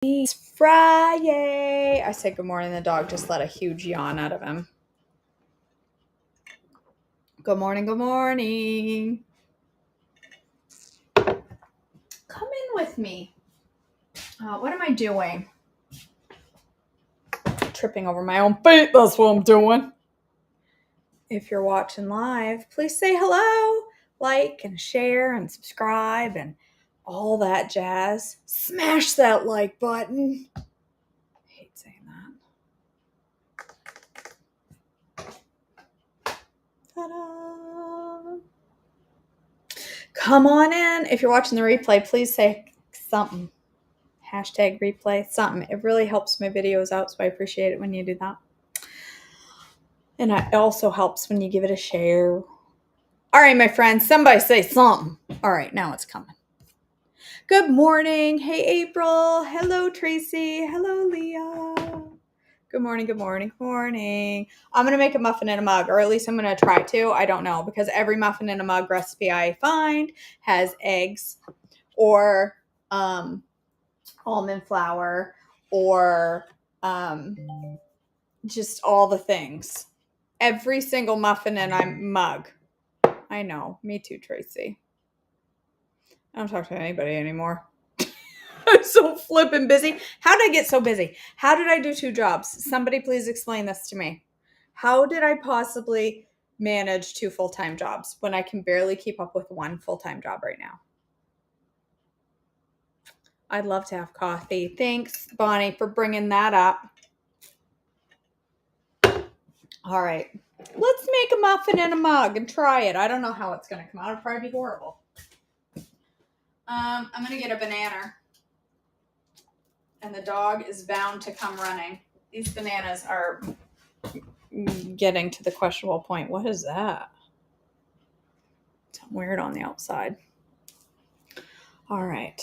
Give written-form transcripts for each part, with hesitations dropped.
It's Friday. I said good morning. The dog just let a huge yawn out of him. Good morning. Good morning. Come in with me. What am I doing? Tripping over my own feet. That's what I'm doing. If you're watching live, please say hello, like and share and subscribe and all that jazz. Smash that like button. I hate saying that. Ta-da. Come on in. If you're watching the replay, please say something. Hashtag replay, something. It really helps my videos out, so I appreciate it when you do that. And it also helps when you give it a share. All right, my friends, somebody say something. All right, now it's coming. Good morning. Hey, April. Hello, Tracy. Hello, Leah. Good morning, good morning, good morning. I'm going to make a muffin in a mug, or at least I'm going to try to. I don't know, because every muffin in a mug recipe I find has eggs or almond flour or just all the things. Every single muffin in a mug. I know. Me too, Tracy. I don't talk to anybody anymore. I'm so flippin' busy. How did I get so busy? How did I do 2 jobs? Somebody please explain this to me. How did I possibly manage 2 full-time jobs when I can barely keep up with 1 full-time job right now? I'd love to have coffee. Thanks, Bonnie, for bringing that up. All right. Let's make a muffin in a mug and try it. I don't know how it's going to come out. It'll probably be horrible. I'm going to get a banana. And the dog is bound to come running. These bananas are getting to the questionable point. What is that? Something weird on the outside. All right.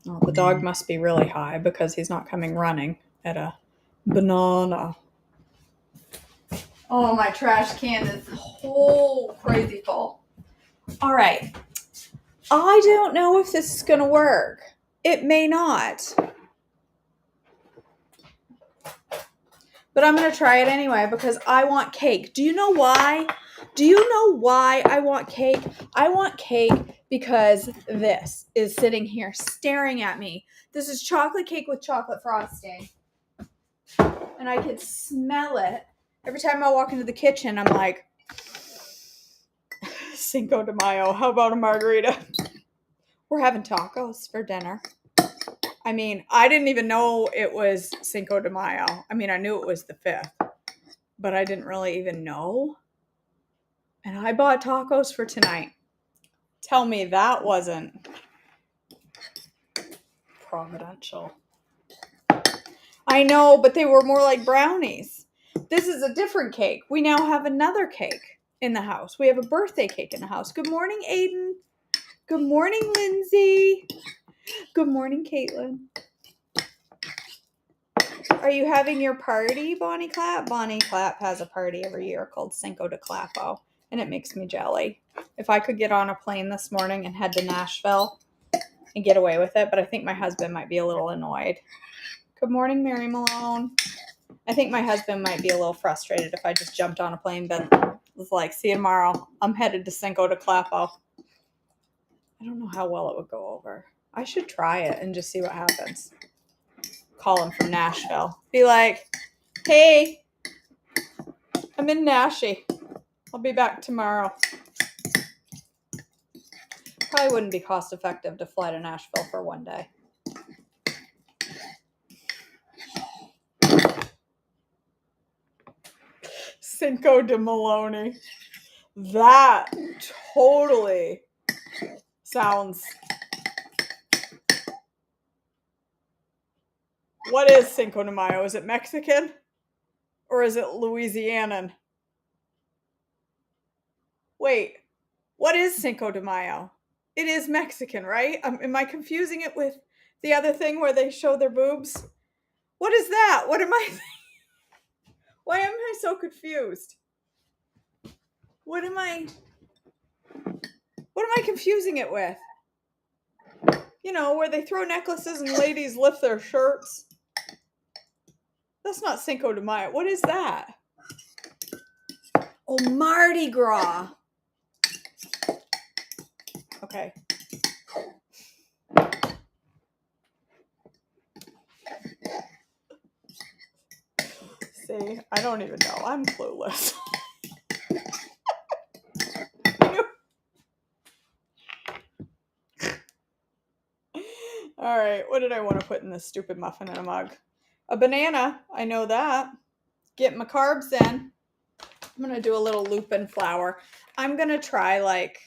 Well, the dog must be really high because he's not coming running at a banana. Oh, my trash can is whole crazy full. All right. I don't know if this is going to work. It may not. But I'm going to try it anyway because I want cake. Do you know why? Do you know why I want cake? I want cake because this is sitting here staring at me. This is chocolate cake with chocolate frosting. And I can smell it. Every time I walk into the kitchen, I'm like, Cinco de Mayo, how about a margarita? We're having tacos for dinner. I mean, I didn't even know it was Cinco de Mayo. I mean, I knew it was the 5th, but I didn't really even know. And I bought tacos for tonight. Tell me that wasn't providential. I know, but they were more like brownies. This is a different cake. We now have another cake in the house. We have a birthday cake in the house. Good morning, Aiden. Good morning, Lindsay. Good morning, Caitlin. Are you having your party, Bonnie Clap? Bonnie Clap has a party every year called Cinco de Clapo, and it makes me jelly. If I could get on a plane this morning and head to Nashville and get away with it, but I think my husband might be a little annoyed. Good morning, Mary Malone. I think my husband might be a little frustrated if I just jumped on a plane, but was like, see you tomorrow. I'm headed to Cinco de Clapo. I don't know how well it would go over. I should try it and just see what happens. Call him from Nashville. Be like, hey, I'm in Nashie. I'll be back tomorrow. Probably wouldn't be cost effective to fly to Nashville for 1 day. Cinco de Maloney. That totally sounds... What is Cinco de Mayo? Is it Mexican? Or is it Louisianan? Wait, what is Cinco de Mayo? It is Mexican, right? Am I confusing it with the other thing where they show their boobs? What is that? What am I... Why am I so confused? What am I confusing it with? You know, where they throw necklaces and ladies lift their shirts. That's not Cinco de Mayo. What is that? Oh, Mardi Gras. Okay. See, I don't even know. I'm clueless. All right, what did I want to put in this stupid muffin in a mug? A banana. I know that. Get my carbs in. I'm going to do a little lupin flour. I'm going to try like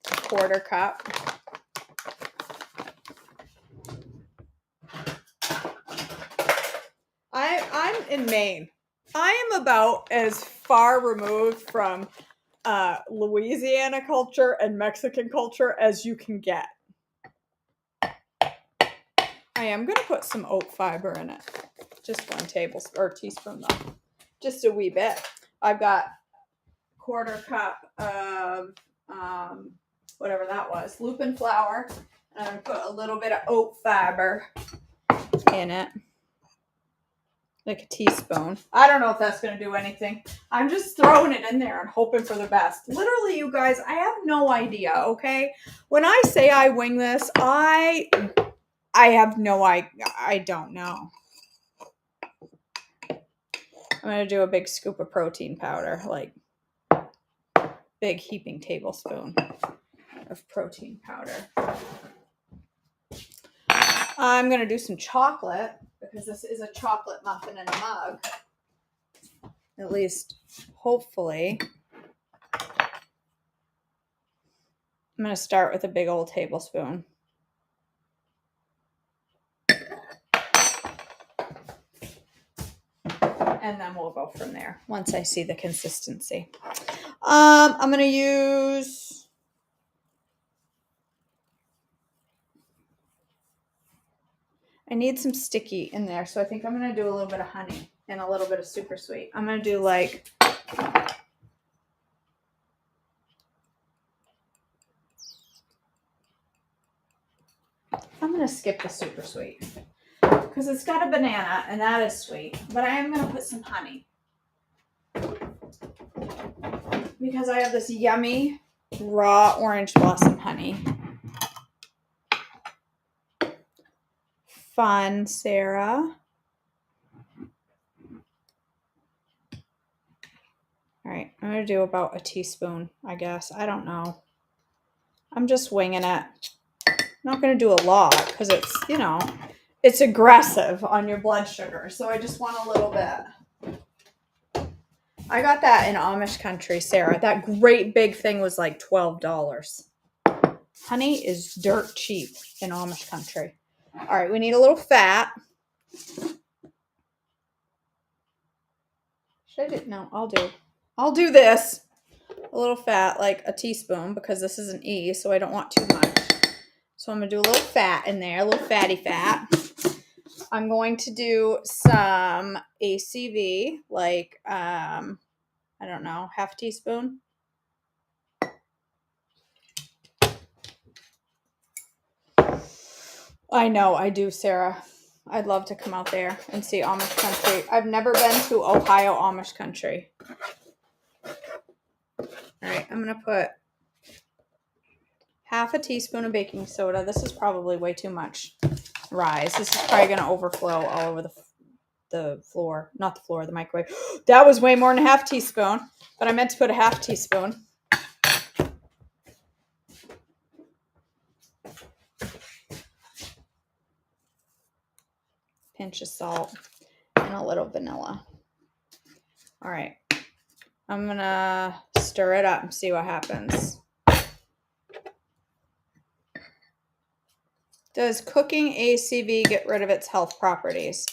a 1/4 cup. I'm in Maine. I am about as far removed from Louisiana culture and Mexican culture as you can get. I am going to put some oat fiber in it. Just 1 tablespoon or teaspoon though. Just a wee bit. I've got 1/4 cup of whatever that was, lupin flour. And I'm going to put a little bit of oat fiber in it. Like a teaspoon. I don't know if that's going to do anything. I'm just throwing it in there and hoping for the best. Literally, you guys, I have no idea, okay? When I say I wing this, I have no idea. I don't know. I'm going to do a big scoop of protein powder, like big heaping tablespoon of protein powder. I'm going to do some chocolate because this is a chocolate muffin in a mug. At least, hopefully. I'm going to start with a big old tablespoon. And then we'll go from there once I see the consistency. I'm going to use I need some sticky in there, so I think I'm going to do a little bit of honey and a little bit of super sweet. I'm going to do like I'm going to skip the super sweet because it's got a banana and that is sweet, but I am going to put some honey because I have this yummy raw orange blossom honey. Fun, Sarah. All right, I'm going to do about a teaspoon, I guess. I don't know. I'm just winging it. I'm not going to do a lot because it's, you know, it's aggressive on your blood sugar. So I just want a little bit. I got that in Amish country, Sarah. That great big thing was like $12. Honey is dirt cheap in Amish country. All right, we need a little fat. Should I do? No, I'll do this. A little fat, like a teaspoon, because this is an E, so I don't want too much. So I'm going to do a little fat in there, a little fatty fat. I'm going to do some ACV, like, I don't know, half teaspoon. I know, I do, Sarah. I'd love to come out there and see Amish country. I've never been to Ohio Amish country. All right, I'm going to put half a teaspoon of baking soda. This is probably way too much rise. This is probably going to overflow all over the floor. Not the floor, the microwave. That was way more than a half teaspoon, but I meant to put a half teaspoon. Pinch of salt and a little vanilla. All right. I'm going to stir it up and see what happens. Does cooking ACV get rid of its health properties?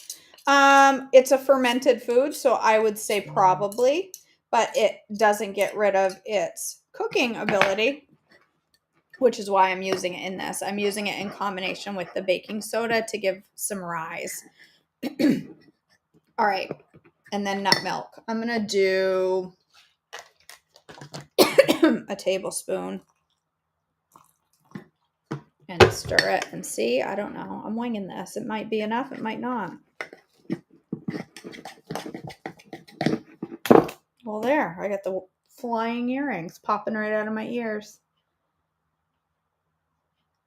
It's a fermented food, so I would say probably, but it doesn't get rid of its cooking ability, which is why I'm using it in this. I'm using it in combination with the baking soda to give some rise. All right. And then nut milk. I'm going to do a tablespoon. and stir it and see. I don't know. I'm winging this. It might be enough. It might not. Well, there. I got the flying earrings popping right out of my ears.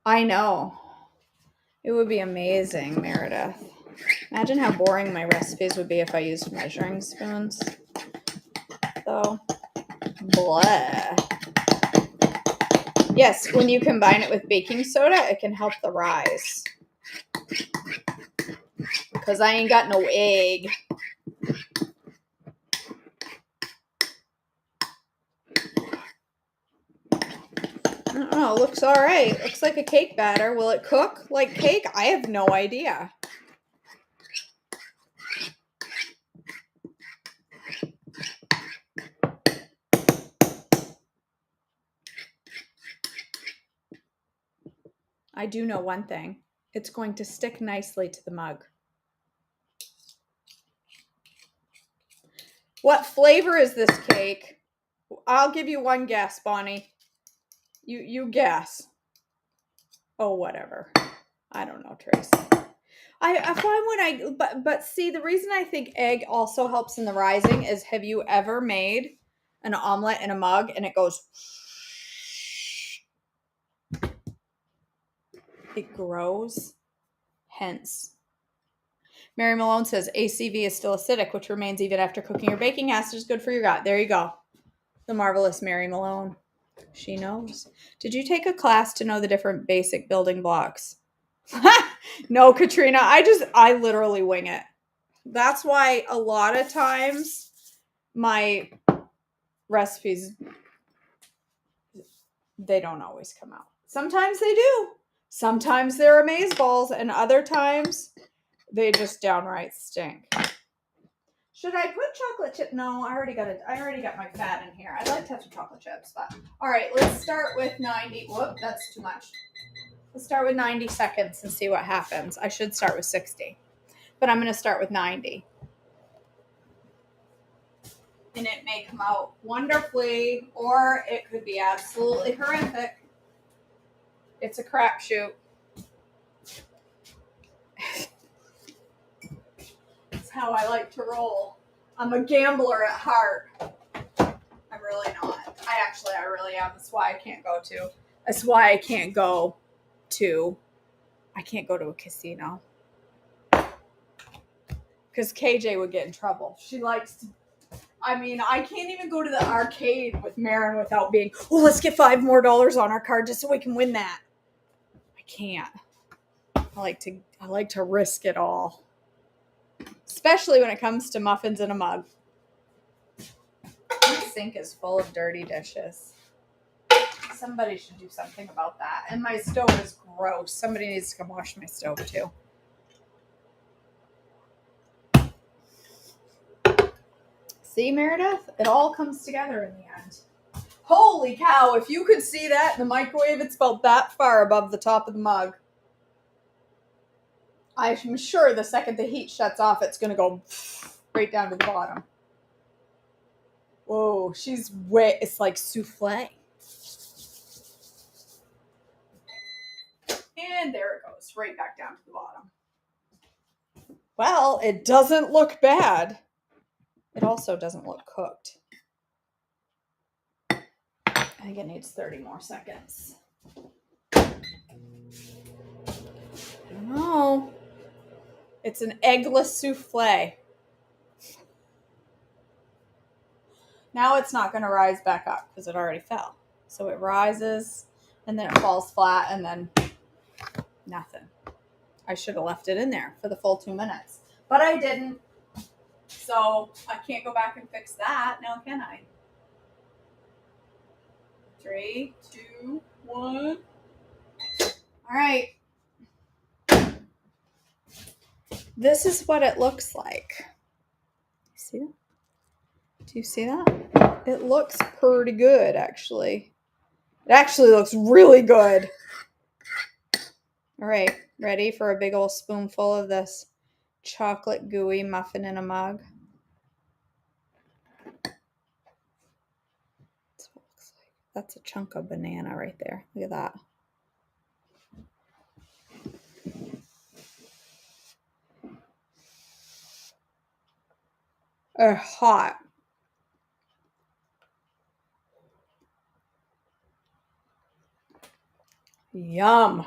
I know. It would be amazing, Meredith. Imagine how boring my recipes would be if I used measuring spoons. So, blah. Yes, when you combine it with baking soda, it can help the rise. Because I ain't got no egg. I don't know. It looks all right. Looks like a cake batter. Will it cook like cake? I have no idea. I do know one thing. It's going to stick nicely to the mug. What flavor is this cake? I'll give you one guess, Bonnie. You guess. Oh, whatever. I don't know, Trace. I find when but see, the reason I think egg also helps in the rising is, have you ever made an omelet in a mug and it goes, it grows, hence. Mary Malone says ACV is still acidic, which remains even after cooking or baking. Acid is good for your gut. There you go. The marvelous Mary Malone. She knows. Did you take a class to know the different basic building blocks? No, Katrina. I literally wing it. That's why a lot of times my recipes, they don't always come out. Sometimes they do. Sometimes they're amazeballs, and other times they just downright stink. Should I put chocolate chip? No, I already got my fat in here. I'd like to have some chocolate chips, but all right, let's start with 90. Whoop, that's too much. Let's start with 90 seconds and see what happens. I should start with 60, but I'm going to start with 90. And it may come out wonderfully, or it could be absolutely horrific. It's a crapshoot. It's how I like to roll. I'm a gambler at heart. I'm really not. I really am. That's why I can't go to. That's why I can't go to. I can't go to a casino. Because KJ would get in trouble. She likes to. I mean, I can't even go to the arcade with Marin without being, oh, let's get $5 more on our card just so we can win that. I can't. I like to risk it all. Especially when it comes to muffins in a mug. My sink is full of dirty dishes. Somebody should do something about that. And my stove is gross. Somebody needs to come wash my stove too. See, Meredith? It all comes together in the end. Holy cow, if you could see that in the microwave, it's about that far above the top of the mug. I'm sure the second the heat shuts off, it's going to go right down to the bottom. Whoa, it's like souffle. And there it goes, right back down to the bottom. Well, it doesn't look bad. It also doesn't look cooked. I think it needs 30 more seconds. I don't know. It's an eggless souffle. Now it's not going to rise back up because it already fell. So it rises and then it falls flat and then nothing. I should have left it in there for the full 2 minutes. But I didn't. So I can't go back and fix that. Now can I? 3, 2, 1. All right. This is what it looks like. See that? Do you see that? It looks pretty good, actually. It actually looks really good. All right. Ready for a big old spoonful of this chocolate gooey muffin in a mug? That's what it looks like. That's a chunk of banana right there. Look at that. are hot. Yum.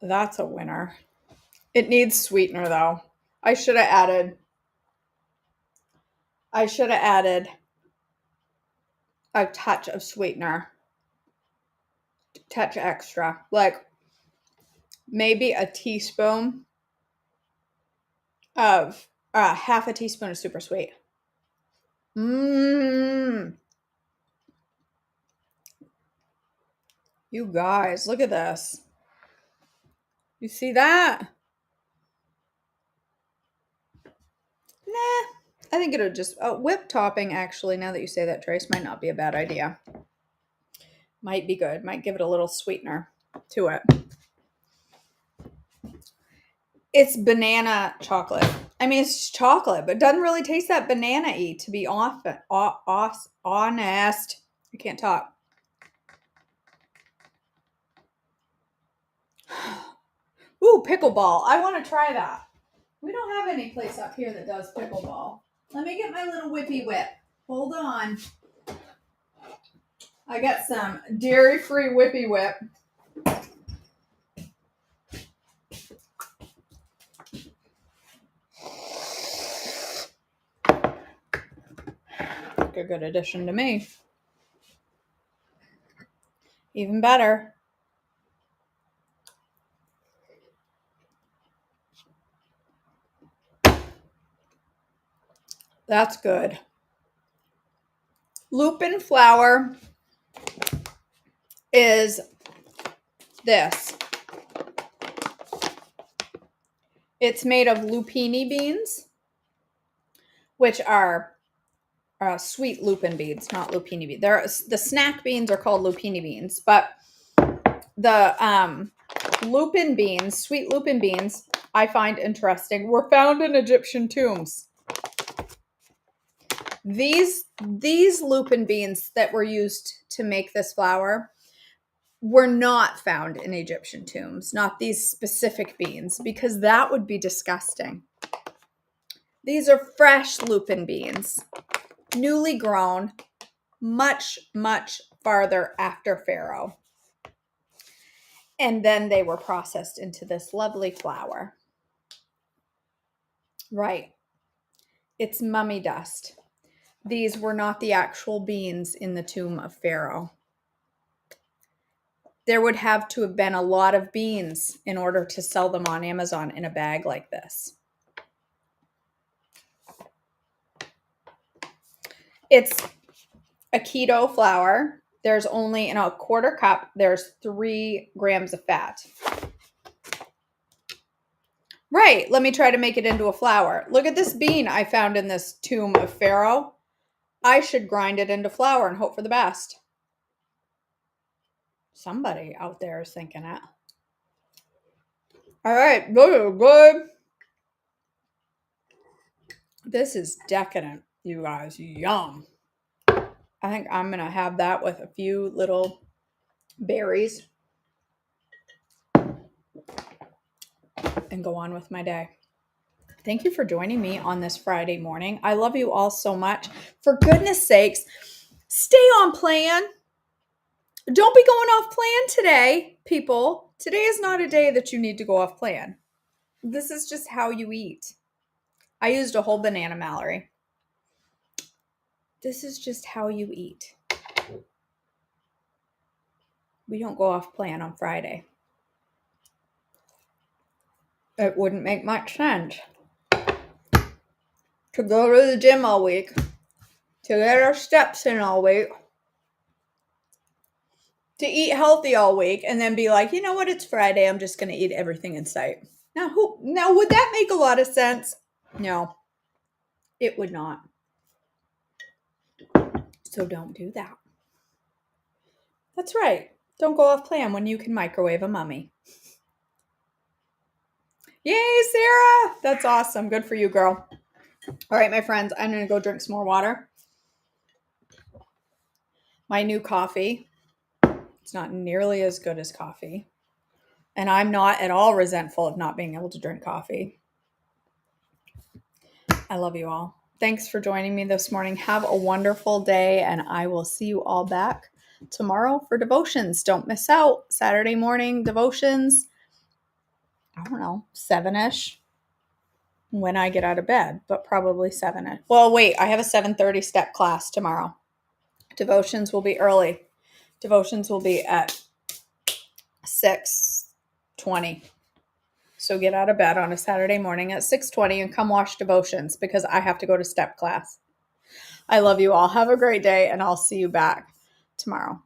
That's a winner. It needs sweetener though. I should have added a touch of sweetener. Touch extra. Like maybe a teaspoon of half a teaspoon of super sweet. Mmm. You guys, look at this. You see that? Nah, I think it'll just, whipped topping actually, now that you say that, Trace, might not be a bad idea. Might be good. Might give it a little sweetener to it. It's banana chocolate. I mean, it's chocolate, but it doesn't really taste that banana-y, to be honest. I can't talk. Ooh, pickleball. I want to try that. We don't have any place up here that does pickleball. Let me get my little whippy whip. Hold on. I got some dairy-free whippy whip. A good addition to me. Even better. That's good. Lupin flour is this. It's made of lupini beans, which are sweet lupin beans, not lupini beans. The snack beans are called lupini beans, but the lupin beans, sweet lupin beans, I find interesting, were found in Egyptian tombs. These lupin beans that were used to make this flour were not found in Egyptian tombs, not these specific beans, because that would be disgusting. These are fresh lupin beans, newly grown, much, much farther after Pharaoh. And then they were processed into this lovely flour. Right. It's mummy dust. These were not the actual beans in the tomb of Pharaoh. There would have to have been a lot of beans in order to sell them on Amazon in a bag like this. It's a keto flour. There's only, in a quarter cup, there's 3 grams of fat. Right, let me try to make it into a flour. Look at this bean I found in this tomb of Pharaoh. I should grind it into flour and hope for the best. Somebody out there is thinking it. All right, good. This is decadent, you guys. Yum. I think I'm going to have that with a few little berries and go on with my day. Thank you for joining me on this Friday morning. I love you all so much. For goodness sakes, stay on plan. Don't be going off plan today, people. Today is not a day that you need to go off plan. This is just how you eat. I used a whole banana, Mallory. This is just how you eat. We don't go off plan on Friday. It wouldn't make much sense to go to the gym all week, to get our steps in all week, to eat healthy all week, and then be like, you know what, it's Friday, I'm just going to eat everything in sight. Now, would that make a lot of sense? No, it would not. So don't do that. That's right. Don't go off plan when you can microwave a mummy. Yay, Sarah! That's awesome. Good for you, girl. All right, my friends, I'm going to go drink some more water. My new coffee It's not nearly as good as coffee. And I'm not at all resentful of not being able to drink coffee. I love you all. Thanks for joining me this morning. Have a wonderful day, and I will see you all back tomorrow for devotions. Don't miss out. Saturday morning devotions. I don't know, 7-ish when I get out of bed, but probably 7-ish. Well, wait, I have a 7:30 step class tomorrow. Devotions will be early. Devotions will be at 6:20. So get out of bed on a Saturday morning at 6:20 and come watch devotions because I have to go to step class. I love you all. Have a great day, and I'll see you back tomorrow.